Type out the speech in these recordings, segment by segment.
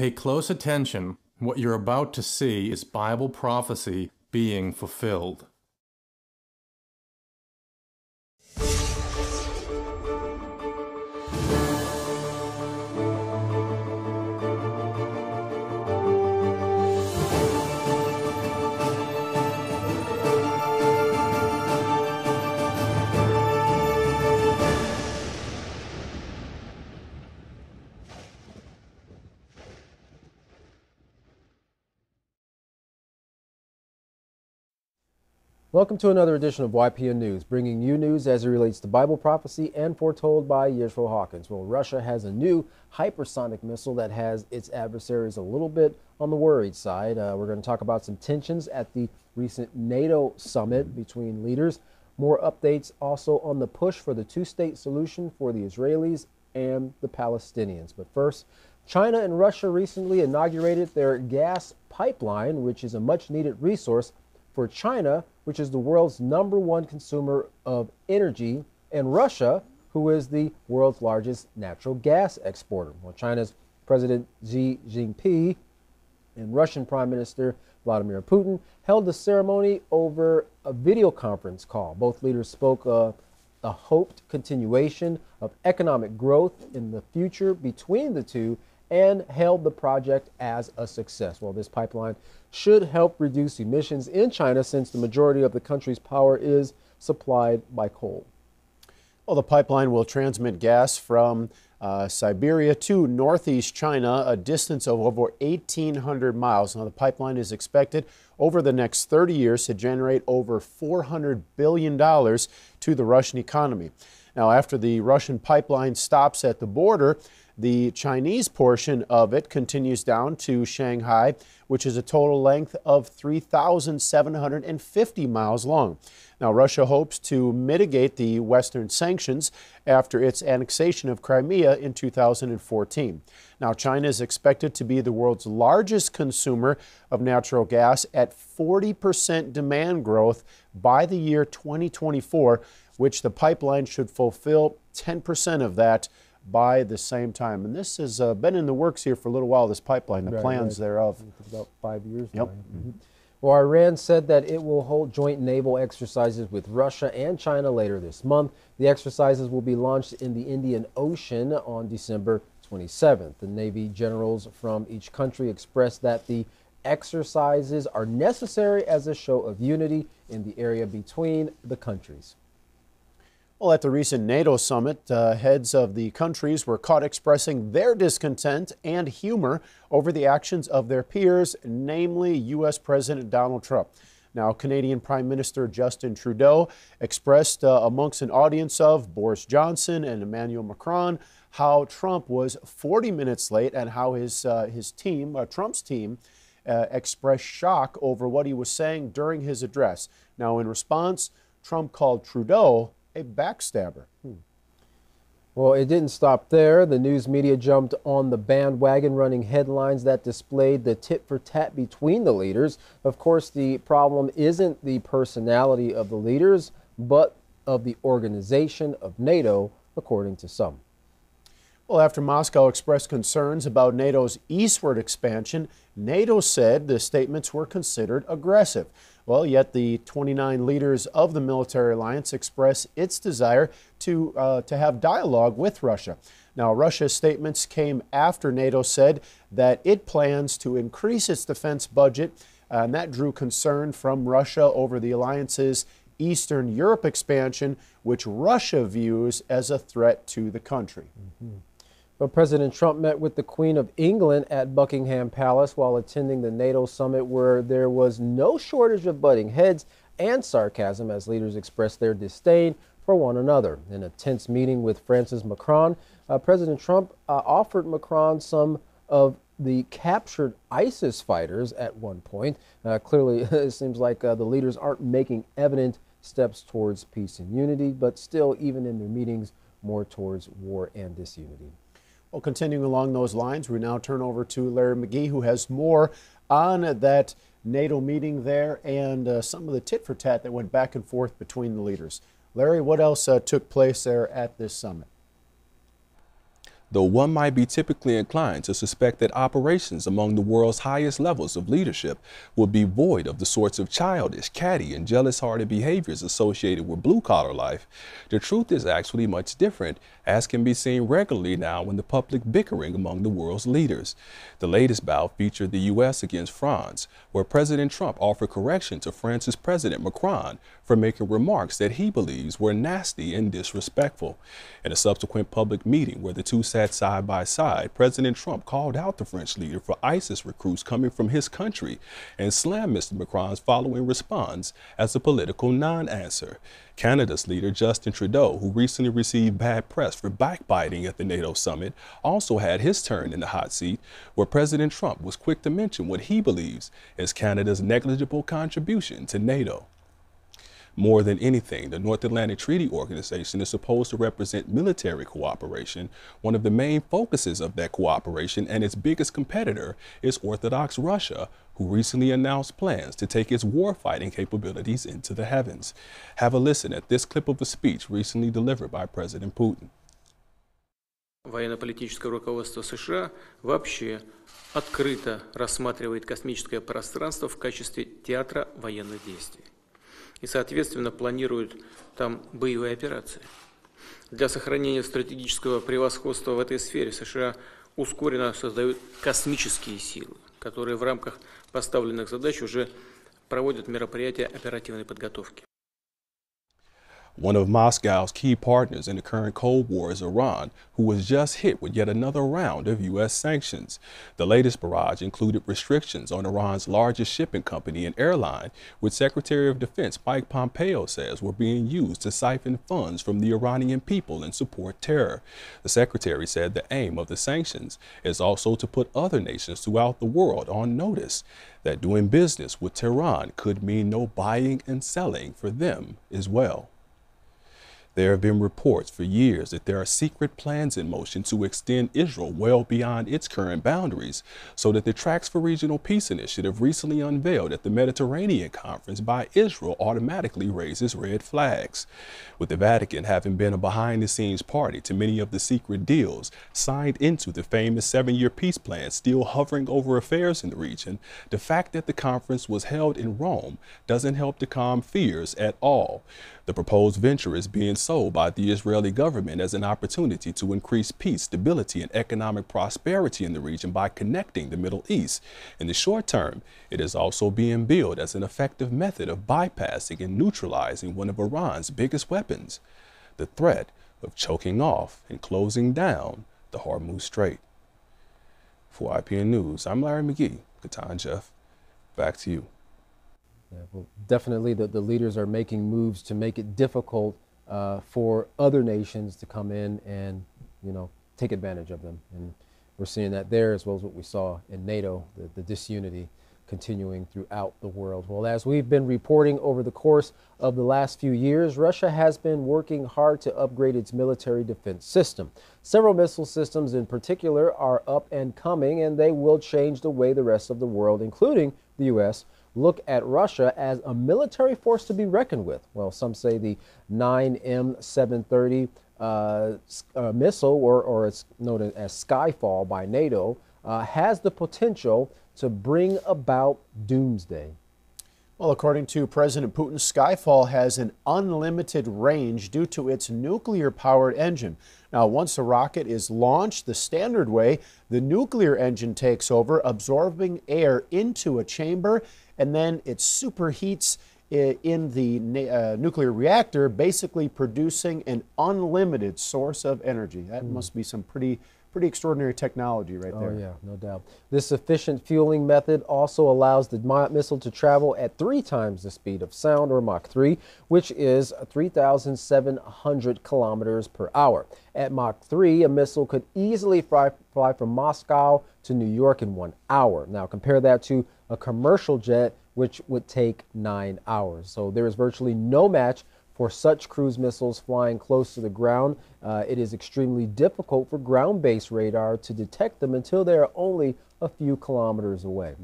Pay close attention. What you're about to see is Bible prophecy being fulfilled. Welcome to another edition of YPN News, bringing you news as it relates to Bible prophecy and foretold by Yisroel Hawkins. Well, Russia has a new hypersonic missile that has its adversaries a little bit on the worried side. We're going to talk about some tensions at the recent NATO summit between leaders. More updates also on the push for the two-state solution for the Israelis and the Palestinians. But first, China and Russia recently inaugurated their gas pipeline, which is a much-needed resource for China, which is the world's #1 consumer of energy, and Russia, who is the world's largest natural gas exporter. Well, China's President Xi Jinping and Russian Prime Minister Vladimir Putin held the ceremony over a video conference call. Both leaders spoke of a hoped continuation of economic growth in the future between the two and hailed the project as a success. Well, this pipeline should help reduce emissions in China since the majority of the country's power is supplied by coal. Well, the pipeline will transmit gas from Siberia to northeast China, a distance of over 1,800 miles. Now, the pipeline is expected over the next 30 years to generate over $400 billion to the Russian economy. Now, after the Russian pipeline stops at the border, the Chinese portion of it continues down to Shanghai, which is a total length of 3,750 miles long. Now, Russia hopes to mitigate the Western sanctions after its annexation of Crimea in 2014. Now, China is expected to be the world's largest consumer of natural gas at 40% demand growth by the year 2024, which the pipeline should fulfill 10% of that by the same time. And this has been in the works here for a little while, this pipeline, the plans thereof. About 5 years now. Yep. Well, Iran said that it will hold joint naval exercises with Russia and China later this month. The exercises will be launched in the Indian Ocean on December 27th. The Navy generals from each country expressed that the exercises are necessary as a show of unity in the area between the countries. Well, at the recent NATO summit, heads of the countries were caught expressing their discontent and humor over the actions of their peers, namely U.S. President Donald Trump. Now, Canadian Prime Minister Justin Trudeau expressed amongst an audience of Boris Johnson and Emmanuel Macron how Trump was 40 minutes late and how his team, Trump's team, expressed shock over what he was saying during his address. Now, in response, Trump called Trudeau a backstabber. Well, it didn't stop there. The news media jumped on the bandwagon, running headlines that displayed the tit for tat between the leaders. Of course, the problem isn't the personality of the leaders, but of the organization of NATO, according to some. Well, after Moscow expressed concerns about NATO's eastward expansion, NATO said the statements were considered aggressive. Well, yet the 29 leaders of the military alliance express its desire to have dialogue with Russia. Now, Russia's statements came after NATO said that it plans to increase its defense budget, and that drew concern from Russia over the alliance's Eastern Europe expansion, which Russia views as a threat to the country. But President Trump met with the Queen of England at Buckingham Palace while attending the NATO summit, where there was no shortage of butting heads and sarcasm as leaders expressed their disdain for one another. In a tense meeting with Francis Macron, President Trump offered Macron some of the captured ISIS fighters at one point. Clearly, it seems like the leaders aren't making evident steps towards peace and unity, but still, even in their meetings, more towards war and disunity. Well, continuing along those lines, we now turn over to Larry McGee, who has more on that NATO meeting there and some of the tit-for-tat that went back and forth between the leaders. Larry, what else took place there at this summit? though one might be typically inclined to suspect that operations among the world's highest levels of leadership would be void of the sorts of childish, catty, and jealous-hearted behaviors associated with blue-collar life, the truth is actually much different, as can be seen regularly now in the public bickering among the world's leaders. The latest bout featured the U.S. against France, where President Trump offered correction to France's President Macron for making remarks that he believes were nasty and disrespectful. In a subsequent public meeting where the two sat side by side, President Trump called out the French leader for ISIS recruits coming from his country and slammed Mr. Macron's following response as a political non-answer. Canada's leader, Justin Trudeau, who recently received bad press for backbiting at the NATO summit, also had his turn in the hot seat, where President Trump was quick to mention what he believes is Canada's negligible contribution to NATO. More than anything, the North Atlantic Treaty Organization is supposed to represent military cooperation. One of the main focuses of that cooperation and its biggest competitor is Orthodox Russia, who recently announced plans to take its warfighting capabilities into the heavens. Have a listen at this clip of a speech recently delivered by President Putin. Военно-политическое руководство США вообще открыто рассматривает космическое пространство в качестве театра военных действий. И, соответственно, планируют там боевые операции. Для сохранения стратегического превосходства в этой сфере США ускоренно создают космические силы, которые в рамках поставленных задач уже проводят мероприятия оперативной подготовки. One of Moscow's key partners in the current Cold War is Iran, who was just hit with yet another round of U.S. sanctions. The latest barrage included restrictions on Iran's largest shipping company and airline, which Secretary of Defense Mike Pompeo says were being used to siphon funds from the Iranian people and support terror. The secretary said the aim of the sanctions is also to put other nations throughout the world on notice that doing business with Tehran could mean no buying and selling for them as well. There have been reports for years that there are secret plans in motion to extend Israel well beyond its current boundaries, so that the Tracks for Regional Peace initiative recently unveiled at the Mediterranean Conference by Israel automatically raises red flags. With the Vatican having been a behind-the-scenes party to many of the secret deals signed into the famous 7-year peace plan still hovering over affairs in the region, the fact that the conference was held in Rome doesn't help to calm fears at all. The proposed venture is being sold by the Israeli government as an opportunity to increase peace, stability, and economic prosperity in the region by connecting the Middle East. In the short term, it is also being billed as an effective method of bypassing and neutralizing one of Iran's biggest weapons, the threat of choking off and closing down the Hormuz Strait. For IPN News, I'm Larry McGee. Katan Jeff, back to you. Yeah, well, definitely the leaders are making moves to make it difficult for other nations to come in and, take advantage of them. And we're seeing that there, as well as what we saw in NATO, the disunity continuing throughout the world. Well, as we've been reporting over the course of the last few years, Russia has been working hard to upgrade its military defense system. Several missile systems in particular are up and coming, and they will change the way the rest of the world, including the U.S., look at Russia as a military force to be reckoned with. Well, some say the 9M730 missile, or it's known as Skyfall by NATO, has the potential to bring about doomsday. Well, according to President Putin, Skyfall has an unlimited range due to its nuclear-powered engine. Now, once the rocket is launched the standard way, the nuclear engine takes over, absorbing air into a chamber, and then it superheats in the nuclear reactor, basically producing an unlimited source of energy. That must be some pretty extraordinary technology right there. Oh yeah, no doubt. This efficient fueling method also allows the missile to travel at 3 times the speed of sound, or Mach 3, which is 3,700 kilometers per hour. At Mach 3, a missile could easily fly from Moscow to New York in 1 hour. Now compare that to a commercial jet, which would take 9 hours. So there is virtually no match for such cruise missiles flying close to the ground. It is extremely difficult for ground-based radar to detect them until they are only a few kilometers away.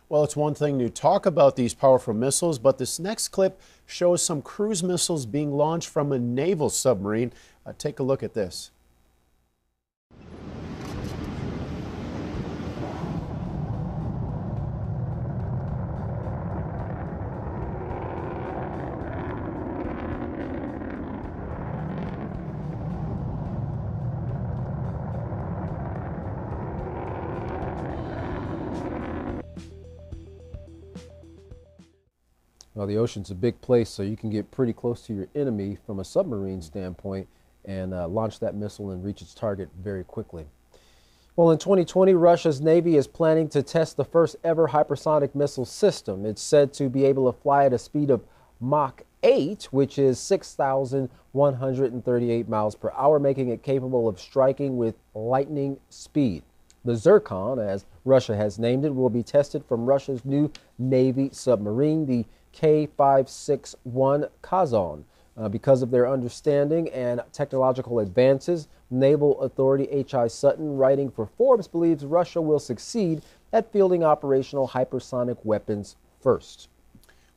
Well, it's one thing to talk about these powerful missiles, but this next clip shows some cruise missiles being launched from a naval submarine. Take a look at this. Well, the ocean's a big place, so you can get pretty close to your enemy from a submarine standpoint and launch that missile and reach its target very quickly. Well, in 2020, Russia's Navy is planning to test the first ever hypersonic missile system. It's said to be able to fly at a speed of Mach 8, which is 6,138 miles per hour, making it capable of striking with lightning speed. The Zircon, as Russia has named it, will be tested from Russia's new Navy submarine, the K-561 Kazan. Because of their understanding and technological advances, Naval Authority H.I. Sutton, writing for Forbes, believes Russia will succeed at fielding operational hypersonic weapons first.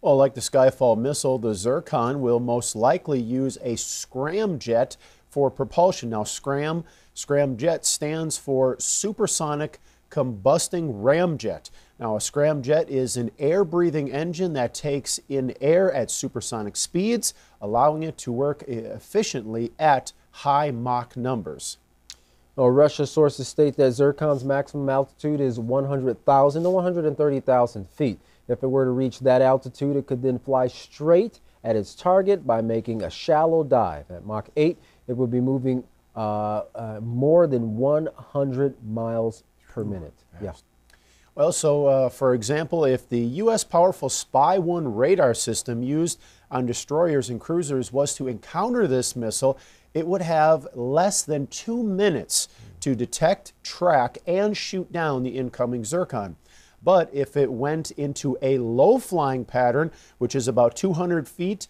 Well, like the Skyfall missile, the Zircon will most likely use a scramjet for propulsion. Now, scramjet stands for supersonic combusting ramjet. Now, a scramjet is an air-breathing engine that takes in air at supersonic speeds, allowing it to work efficiently at high Mach numbers. Well, Russia sources state that Zircon's maximum altitude is 100,000 to 130,000 feet. If it were to reach that altitude, it could then fly straight at its target by making a shallow dive. At Mach 8, it would be moving more than 100 miles per minute. Yeah. Well, so for example, if the U.S. powerful Spy-1 radar system used on destroyers and cruisers was to encounter this missile, it would have less than 2 minutes to detect, track, and shoot down the incoming Zircon. But if it went into a low-flying pattern, which is about 200 feet,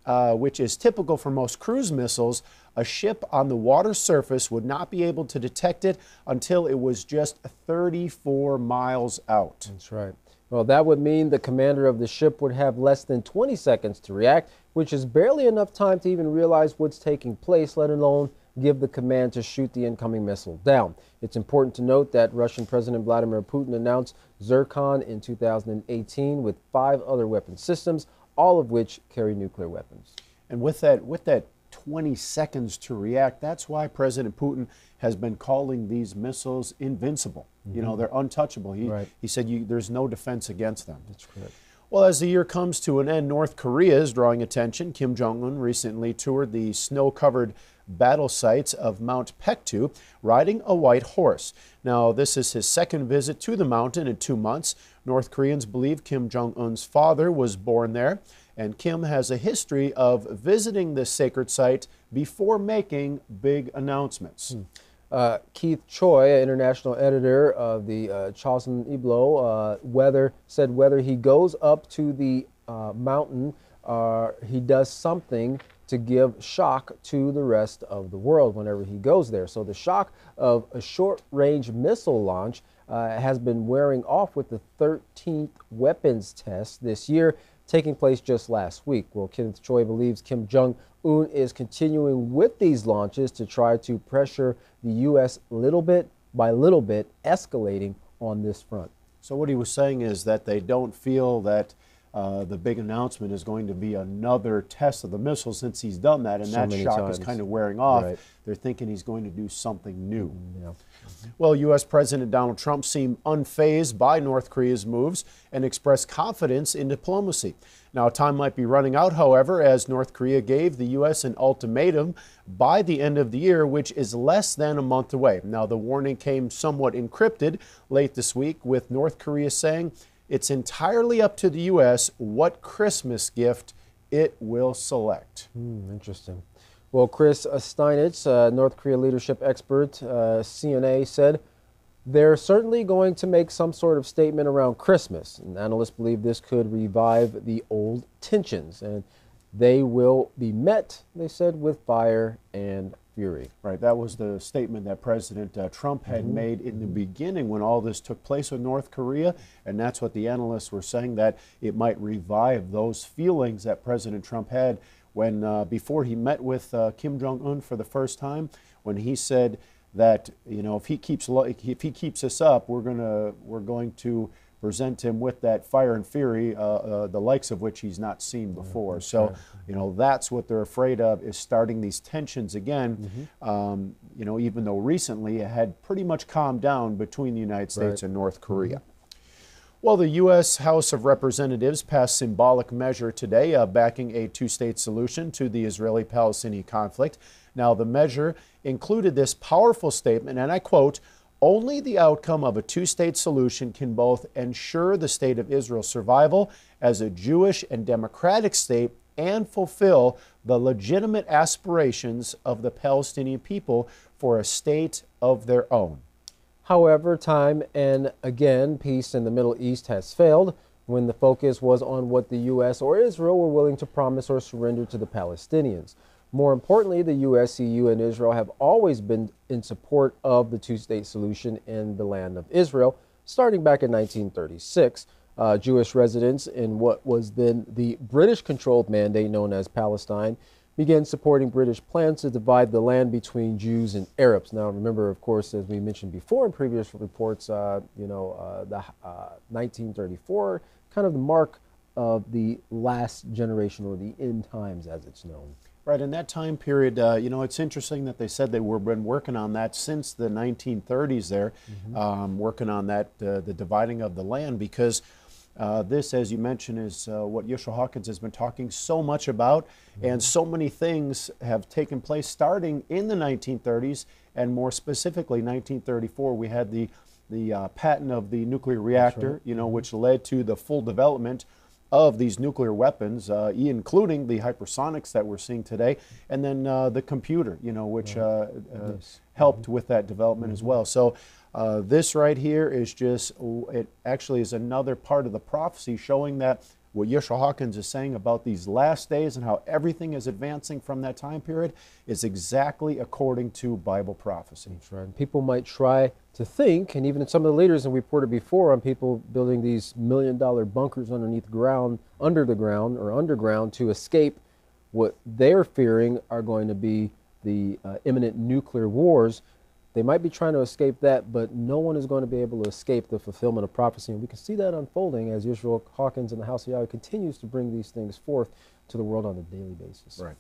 which is typical for most cruise missiles, a ship on the water surface would not be able to detect it until it was just 34 miles out. That's right. Well, that would mean the commander of the ship would have less than 20 seconds to react, which is barely enough time to even realize what's taking place, let alone give the command to shoot the incoming missile down. It's important to note that Russian President Vladimir Putin announced Zircon in 2018 with 5 other weapon systems, all of which carry nuclear weapons. And with that 20 seconds to react, that's why President Putin has been calling these missiles invincible. You know, they're untouchable. He said there's no defense against them. That's correct. Well, as the year comes to an end, North Korea is drawing attention. Kim Jong-un recently toured the snow-covered battle sites of Mount Paektu, riding a white horse. Now, this is his second visit to the mountain in 2 months. North Koreans believe Kim Jong-un's father was born there, and Kim has a history of visiting this sacred site before making big announcements. Keith Choi, international editor of the Chosun Ilbo, said whether he goes up to the mountain, he does something to give shock to the rest of the world whenever he goes there. So the shock of a short-range missile launch has been wearing off with the 13th weapons test this year, taking place just last week. Well, Kenneth Choi believes Kim Jong-un is continuing with these launches to try to pressure the U.S. little bit by little bit, escalating on this front. So what he was saying is that they don't feel that the big announcement is going to be another test of the missile since he's done that, and So that many shock times. is kind of wearing off. Right. They're thinking he's going to do something new. Yeah. Well, U.S. President Donald Trump seemed unfazed by North Korea's moves and expressed confidence in diplomacy. Now, time might be running out, however, as North Korea gave the U.S. an ultimatum by the end of the year, which is less than a month away. Now, the warning came somewhat encrypted late this week, with North Korea saying it's entirely up to the U.S. what Christmas gift it will select. Interesting. Well, Chris Steinitz, North Korea leadership expert, CNA, said they're certainly going to make some sort of statement around Christmas. And analysts believe this could revive the old tensions. And they will be met, they said, with fire and fury. Right, that was the statement that President Trump had made in the beginning when all this took place with North Korea, and that's what the analysts were saying, that it might revive those feelings that President Trump had when before he met with Kim Jong-un for the first time, when he said that, you know, if he keeps this up, we're going to present him with that fire and fury, the likes of which he's not seen before. So, you know, that's what they're afraid of, is starting these tensions again. You know, even though recently it had pretty much calmed down between the United States and North Korea. Well, the U.S. House of Representatives passed symbolic measure today backing a two-state solution to the Israeli-Palestinian conflict. Now, the measure included this powerful statement, and I quote, "Only the outcome of a two-state solution can both ensure the state of Israel's survival as a Jewish and democratic state and fulfill the legitimate aspirations of the Palestinian people for a state of their own." However, time and again, peace in the Middle East has failed when the focus was on what the U.S. or Israel were willing to promise or surrender to the Palestinians. More importantly, the U.S., EU, and Israel have always been in support of the two-state solution in the land of Israel, starting back in 1936. Jewish residents in what was then the British-controlled mandate known as Palestine began supporting British plans to divide the land between Jews and Arabs. Now, remember, of course, as we mentioned before in previous reports, the 1934, kind of the mark of the last generation, or the end times as it's known. Right, in that time period, it's interesting that they said they were been working on that since the 1930s there, working on that, the dividing of the land, because this, as you mentioned, is what Yeshua Hawkins has been talking so much about, and so many things have taken place starting in the 1930s, and more specifically 1934. We had the patent of the nuclear reactor, which led to the full development of these nuclear weapons, including the hypersonics that we're seeing today, and then the computer, which helped with that development as well. So this right here is just, it actually is another part of the prophecy showing that what Yeshua Hawkins is saying about these last days and how everything is advancing from that time period is exactly according to Bible prophecy. That's right. People might try to think, and even some of the leaders, and we reported before on people building these million-dollar bunkers underneath ground, under the ground or underground, to escape what they're fearing are going to be the imminent nuclear wars. They might be trying to escape that, but no one is going to be able to escape the fulfillment of prophecy. And we can see that unfolding as Yeshua Hawkins and the House of Yahweh continues to bring these things forth to the world on a daily basis. Right.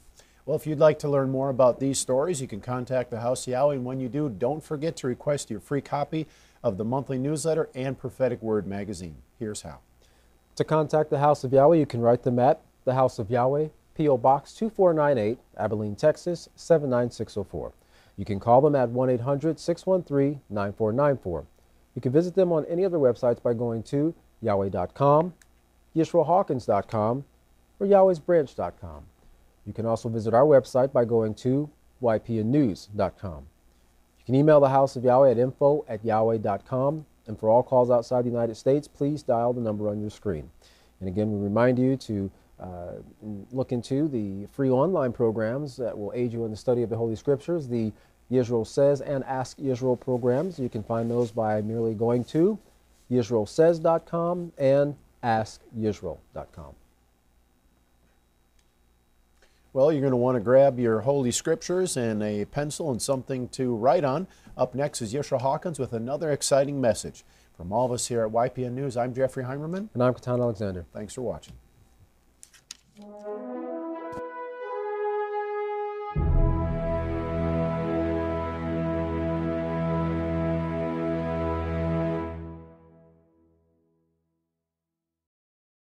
Well, if you'd like to learn more about these stories, you can contact the House of Yahweh. And when you do, don't forget to request your free copy of the monthly newsletter and Prophetic Word magazine. Here's how. To contact the House of Yahweh, you can write them at the House of Yahweh, P.O. Box 2498, Abilene, Texas 79604. You can call them at 1-800-613-9494. You can visit them on any of their websites by going to Yahweh.com, YeshuaHawkins.com, or Yahweh'sBranch.com. You can also visit our website by going to YPNnews.com. You can email the House of Yahweh at info@Yahweh.com. And for all calls outside the United States, please dial the number on your screen. And again, we remind you to look into the free online programs that will aid you in the study of the Holy Scriptures, the Yisrael Says and Ask Yisrael programs. You can find those by merely going to YisraelSays.com and AskYisrael.com. Well, you're going to want to grab your Holy Scriptures and a pencil and something to write on. Up next is Yeshua Hawkins with another exciting message. From all of us here at YPN News, I'm Jeffrey Heimerman. And I'm Katan Alexander. Thanks for watching.